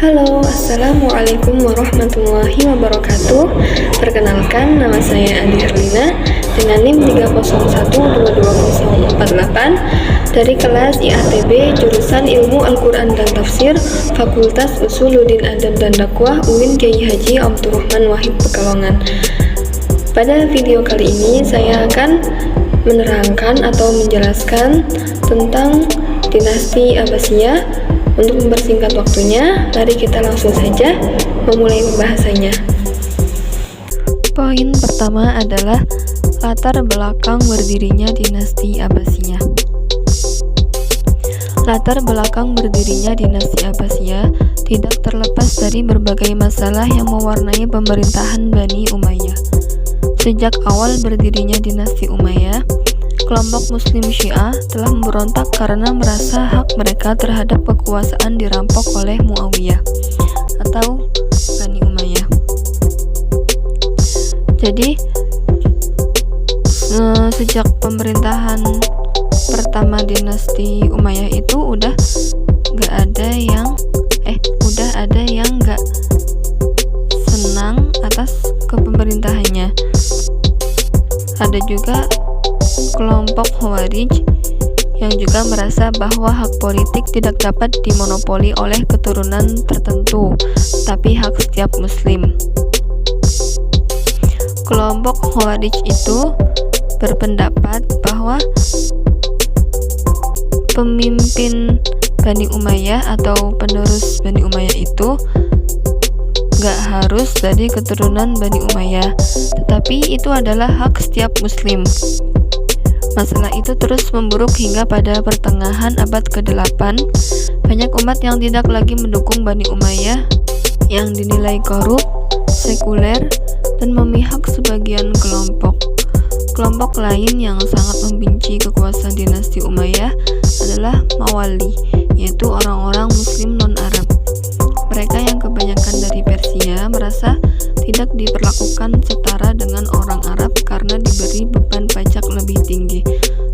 Halo, Assalamualaikum warahmatullahi wabarakatuh. Perkenalkan, nama saya Andi Herlina dengan NIM 301222048 dari kelas IATB jurusan Ilmu Al-Quran dan Tafsir Fakultas Usuluddin Adab dan Dakwah UIN Kyai Haji Abdurrahman Wahid Pekalongan. Pada video kali ini saya akan menerangkan atau menjelaskan tentang dinasti Abbasiyah. Untuk mempersingkat waktunya, mari kita langsung saja memulai pembahasannya. Poin pertama adalah latar belakang berdirinya dinasti Abbasiyah. Latar belakang berdirinya dinasti Abbasiyah tidak terlepas dari berbagai masalah yang mewarnai pemerintahan Bani Umayyah. Sejak awal berdirinya dinasti Umayyah, kelompok Muslim Syiah telah memberontak karena merasa hak mereka terhadap kekuasaan dirampok oleh Muawiyah atau Bani Umayyah. Jadi sejak pemerintahan pertama dinasti Umayyah itu udah ada yang nggak senang atas kepemerintahannya. Ada juga kelompok Khawarij yang juga merasa bahwa hak politik tidak dapat dimonopoli oleh keturunan tertentu, tapi hak setiap muslim. Kelompok Khawarij itu berpendapat bahwa pemimpin Bani Umayyah atau penerus Bani Umayyah itu gak harus dari keturunan Bani Umayyah, tetapi itu adalah hak setiap muslim. Masalah itu terus memburuk hingga pada pertengahan abad ke-8, banyak umat yang tidak lagi mendukung Bani Umayyah yang dinilai korup, sekuler, dan memihak sebagian kelompok. Kelompok lain yang sangat membenci kekuasaan dinasti Umayyah adalah Mawali, yaitu orang-orang muslim non-Arab. Mereka yang kebanyakan dari Persia merasa tidak diperlakukan setara dengan orang Arab karena diberi beban pajak lebih tinggi.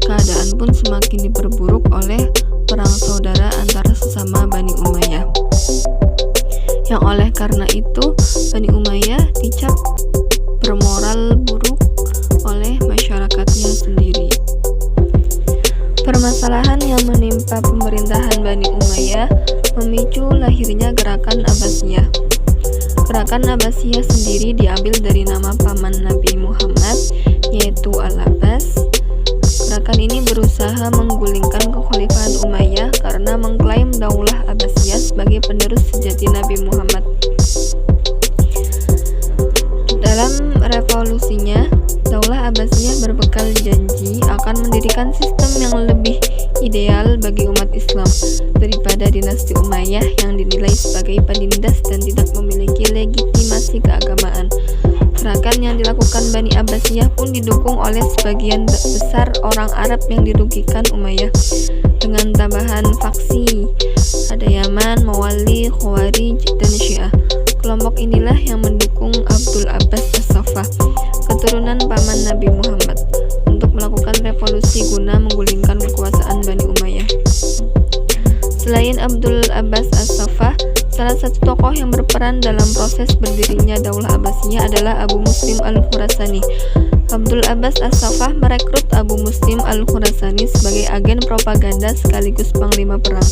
Keadaan pun semakin diperburuk oleh perang saudara antara sesama Bani Umayyah. Yang oleh karena itu, Bani Umayyah dicap bermoral buruk oleh masyarakatnya sendiri. Permasalahan yang menimpa pemerintahan Bani Umayyah memicu lahirnya gerakan Abbasiyah. Gerakan Abbasiyah sendiri diambil dari nama paman Nabi Muhammad, yaitu Al-Abbas. Gerakan ini berusaha menggulingkan kekhalifahan Umayyah karena mengklaim Daulah Abbasiyah sebagai penerus sejati Nabi Muhammad. Dalam revolusinya, Daulah Abbasiyah berbekal janji akan mendirikan sistem yang lebih ideal bagi umat Islam daripada dinasti Umayyah yang dinilai sebagai penindas dan tidak memiliki legitimasi keagamaan. Gerakan yang dilakukan Bani Abbasiyah pun didukung oleh sebagian besar orang Arab yang dirugikan Umayyah dengan tambahan faksi. Ada Yaman, Mawali, Khawarij, dan Syiah. Kelompok inilah yang mendukung Abdul Abbas As-Saffah, keturunan paman Nabi Muhammad, untuk melakukan revolusi guna menggulingkan kekuasaan Bani Umayyah. Selain Abdul Abbas As-Saffah, salah satu tokoh yang berperan dalam proses berdirinya Daulah Abbasiyah adalah Abu Muslim Al-Khurasani. Abdul Abbas As-Saffah merekrut Abu Muslim Al-Khurasani sebagai agen propaganda sekaligus panglima perang,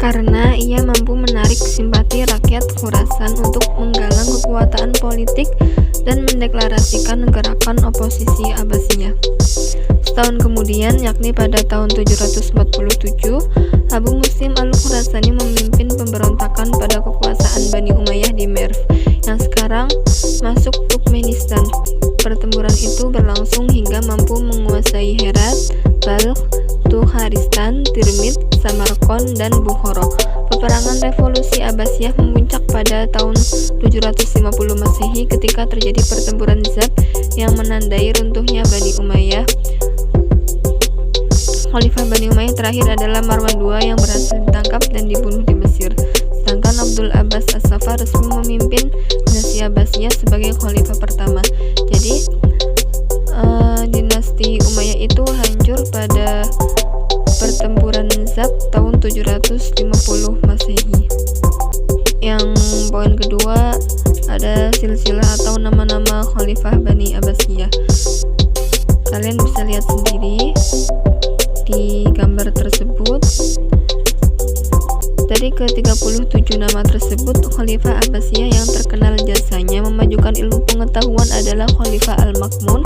karena ia mampu menarik simpati rakyat Khurasan untuk menggalang kekuatan politik dan mendeklarasikan gerakan oposisi Abbasiyah. Setahun kemudian, yakni pada tahun 747, Abu Muslim Al-Khurasani memimpin pemberontakan pada kekuasaan Bani Umayyah di Merv, yang sekarang masuk Turkmenistan. Pertempuran itu berlangsung hingga mampu menguasai Herat, Balkh, Tukharistan, Tirmidz, Samarkand, dan Bukhara. Peperangan revolusi Abbasiyah memuncak pada tahun 750 Masehi ketika terjadi pertempuran Zab yang menandai runtuhnya Bani Umayyah. Khalifah Bani Umayyah terakhir adalah Marwan II yang berhasil ditangkap dan dibunuh di Mesir. Sedangkan Abdul Abbas As-Saffah resmi memimpin dinasti Abbasiyah sebagai khalifah pertama. Jadi dinasti Umayyah itu hancur pada pertempuran Zab tahun 750 Masehi. ada silsilah atau nama-nama Khalifah Bani Abbasiyah. Kalian bisa lihat sendiri di gambar tersebut. Dari ke-37 nama tersebut, Khalifah Abbasiyah yang terkenal jasanya memajukan ilmu pengetahuan adalah Khalifah Al-Ma'mun.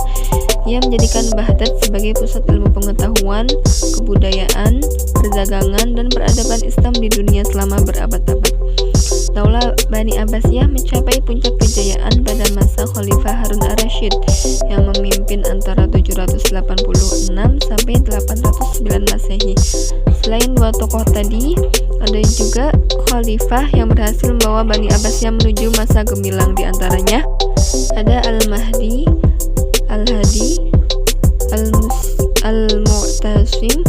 Ia menjadikan Baghdad sebagai pusat ilmu pengetahuan, kebudayaan, perdagangan, dan peradaban Islam di dunia selama berabad-abad. Daulah Bani Abbasiyah mencapai puncak kejayaan pada masa Khalifah Harun ar-Rasyid yang memimpin antara 786 sampai 809 Masehi. Selain dua tokoh tadi, ada juga khalifah yang berhasil membawa Bani Abbasiyah menuju masa gemilang. Di antaranya ada Al-Mahdi, Al-Hadi, Al-Mu'tasim,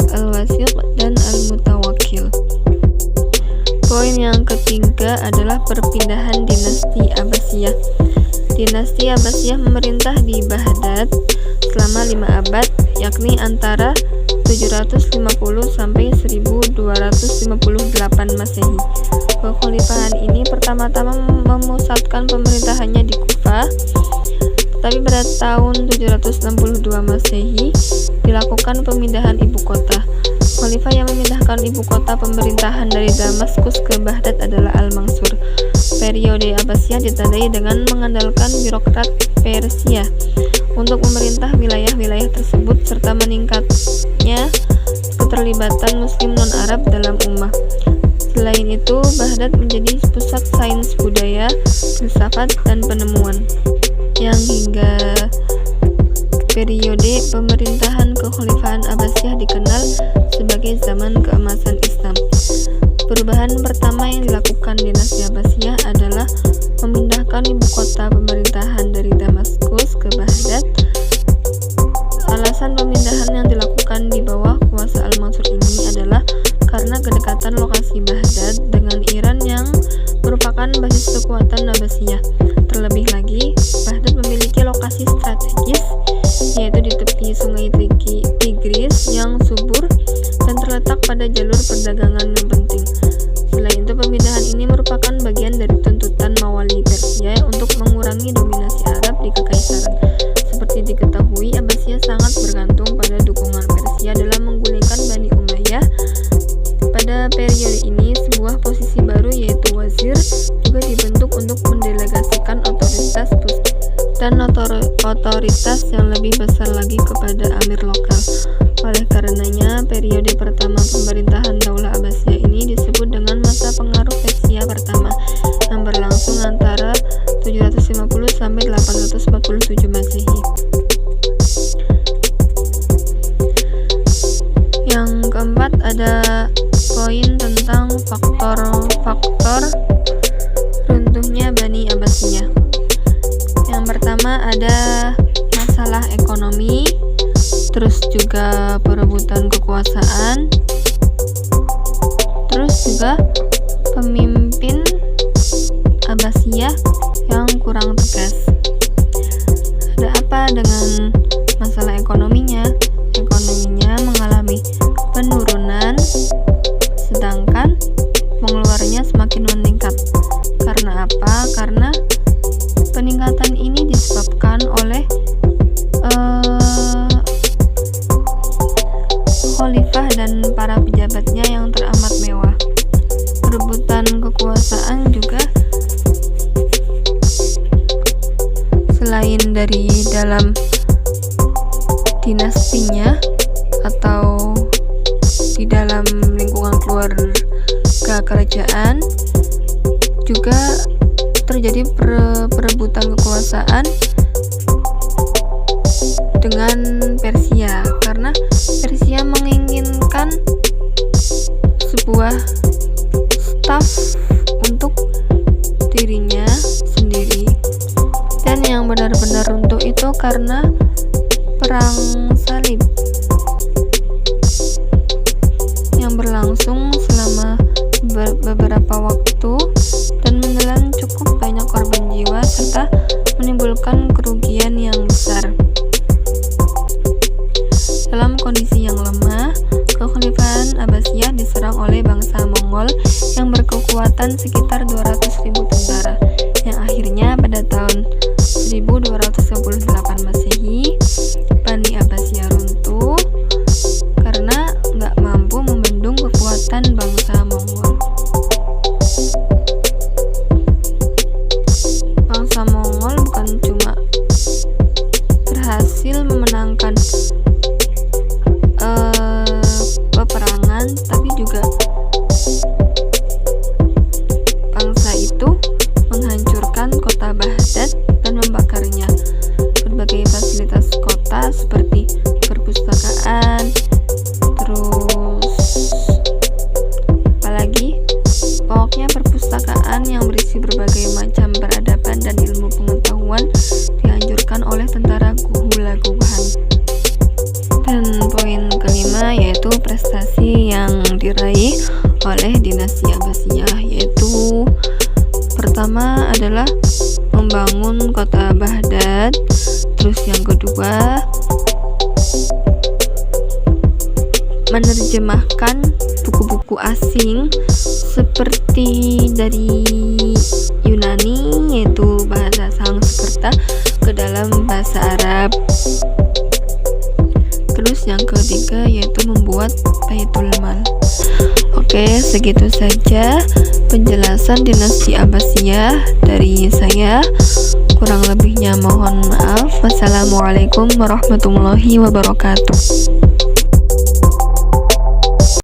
Al-Wasiq, dan Al-Mutawakkil. Poin yang ketiga adalah perpindahan dinasti Abbasiyah. Dinasti Abbasiyah memerintah di Baghdad selama 5 abad, yakni antara 750 sampai 1258 Masehi. Kekhalifahan ini pertama-tama memusatkan pemerintahannya di Kufah, tetapi pada tahun 762 Masehi dilakukan pemindahan ibu kota. Khalifah yang memindahkan ibu kota pemerintahan dari Damaskus ke Baghdad adalah Al-Mansur. Periode Abbasiyah ditandai dengan mengandalkan birokrat Persia untuk memerintah wilayah-wilayah tersebut serta meningkatnya keterlibatan Muslim non-Arab dalam ummah. Selain itu, Baghdad menjadi pusat sains budaya, filsafat, dan penemuan, yang hingga periode pemerintahan kekhalifahan Abbasiyah dikenal sebagai zaman keemasan Islam. Perubahan pertama yang dilakukan dinasti Abbasiyah adalah memindahkan ibu kota pemerintahan dari Damaskus ke Baghdad. Alasan pemindahan yang dilakukan di bawah kuasa Al-Mansur ini adalah karena kedekatan lokasi Baghdad dengan Iran yang merupakan basis kekuatan Abbasiyah. Terlebih lagi, Baghdad memiliki lokasi strategis, yaitu di tepi sungai Tigris yang subur dan terletak pada jalur perdagangan yang penting. Selain itu, pemindahan ini merupakan bagian dari tuntutan Mawali Persia untuk mengurangi dominasi Arab di kekaisaran. Seperti diketahui, Abbasiyah sangat bergantung pada dukungan Persia dalam menggulingkan Bani Umayyah. Pada periode ini, sebuah posisi baru yaitu wazir juga dibentuk untuk mendelegasikan otoritas pusat dan otoritas yang lebih besar lagi kepada amir lokal. Oleh karenanya, periode pertama pemerintahan Daulah Abbasiyah ini disebut dengan masa pengaruh Persia pertama, yang berlangsung antara 750 sampai 847 Masehi. Yang keempat ada poin tentang faktor runtuhnya Bani Abbasiyah. Yang pertama ada masalah ekonomi, terus juga perebutan kekuasaan, terus juga pemimpin Abbasiyah yang kurang tegas. Ada apa dengan masalah ekonominya? Ekonominya mengalami penurunan, sedangkan pengeluarannya semakin meningkat. Karena apa? Karena peningkatan ini disebabkan oleh khalifah dan para pejabatnya yang teramat mewah. Perebutan kekuasaan juga selain dari dalam dinastinya atau di dalam lingkungan keluarga kerajaan, juga terjadi perebutan kekuasaan dengan Persia, karena Persia menginginkan sebuah staf untuk dirinya sendiri. Dan yang benar-benar runtuh itu karena perang salib yang berlangsung selama beberapa waktu dan menelan cukup banyak korban jiwa serta menimbulkan kerugian yang besar. Dalam kondisi yang lemah, kekhalifahan Abbasiyah diserang oleh bangsa Mongol yang berkekuatan sekitar 200.000 tentara, yang akhirnya pada tahun 1258 Masehi, Bani Abbasiyah runtuh karena nggak mampu membendung kekuatan bangsa Mongol. Bangsa Mongol bukan cuma berhasil memenangkan peperangan, tapi juga bangsa itu menghancurkan kota Baghdad dan membakarnya. Berbagai fasilitas kota seperti perpustakaan, terus apalagi, pokoknya perpustakaan yang berisi berbagai macam peradaban dan ilmu pengetahuan dihancurkan oleh tentara Hulaguhan. Dan poin kelima yaitu prestasi yang diraih oleh dinasti Abbasiyah, yaitu pertama adalah membangun kota Baghdad, terus yang kedua menerjemahkan buku-buku asing seperti dari Yunani yaitu bahasa Sanskerta ke dalam bahasa Arab. Terus yang ketiga yaitu membuat Baitul Mal. Oke, segitu saja penjelasan dinasti Abbasiyah dari saya. Kurang lebihnya mohon maaf. Wassalamualaikum warahmatullahi wabarakatuh.